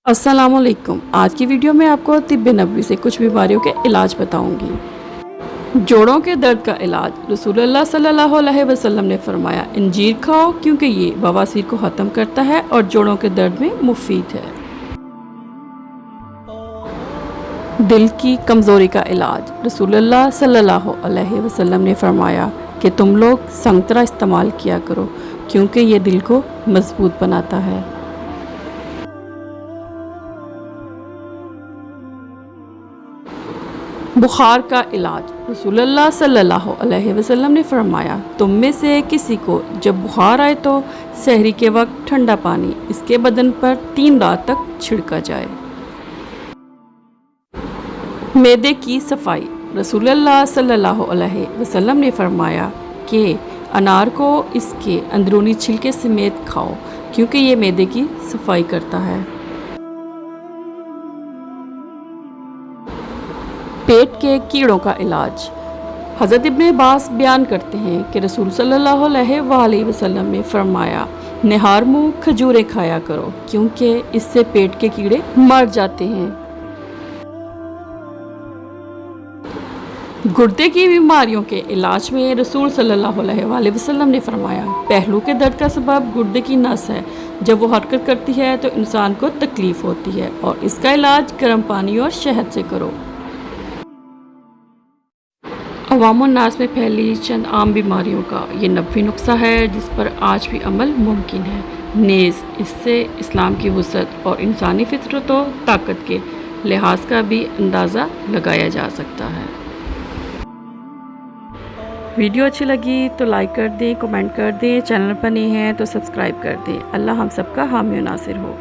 अस्सलाम वालेकुम। आज की वीडियो में आपको तिब्ब नबवी से कुछ बीमारियों के इलाज बताऊंगी। जोड़ों के दर्द का इलाज रसूलुल्लाह सल्लल्लाहु अलैहि वसल्लम ने फरमाया, इंजीर खाओ क्योंकि ये बवासीर को ख़त्म करता है और जोड़ों के दर्द में मुफीद है। दिल की कमज़ोरी का इलाज रसूलुल्लाह सल्लल्लाहु अलैहि वसल्लम ने फरमाया कि तुम लोग संगतरा इस्तेमाल किया करो क्योंकि ये दिल को मजबूत बनाता है। बुखार का इलाज रसूलुल्लाह सल्लल्लाहु अलैहि वसल्लम ने फरमाया, तुम में से किसी को जब बुखार आए तो सहरी के वक्त ठंडा पानी इसके बदन पर 3 रात तक छिड़का जाए। मैदे की सफाई रसूलुल्लाह सल्लल्लाहु अलैहि वसल्लम ने फरमाया कि अनार को इसके अंदरूनी छिलके समेत खाओ क्योंकि ये मैदे की सफाई करता है। पेट के कीड़ों का इलाज हज़रत इब्न अब्बास बयान करते हैं कि रसूल सल्लल्लाहु अलैहि वसल्लम ने फरमाया, निहार मुँह खजूरें खाया करो क्योंकि इससे पेट के कीड़े मर जाते हैं। गुर्दे की बीमारियों के इलाज में रसूल सल्लल्लाहु अलैहि वसल्लम ने फरमाया, पहलू के दर्द का सबब गुर्दे की नस है। जब वो हरकत करती है तो इंसान को तकलीफ़ होती है और इसका इलाज गर्म पानी और शहद से करो। अवामुन्नास में फैली चंद आम बीमारियों का ये नबवी नुस्खा है जिस पर आज भी अमल मुमकिन है। नेज़ इससे इस्लाम की वुसअत और इंसानी फितरत व ताकत के लिहाज का भी अंदाज़ा लगाया जा सकता है। वीडियो अच्छी लगी तो लाइक कर दें, कमेंट कर दें, चैनल पर नए हैं तो सब्सक्राइब कर दें। अल्लाह हम सबका हामी नासिर हो।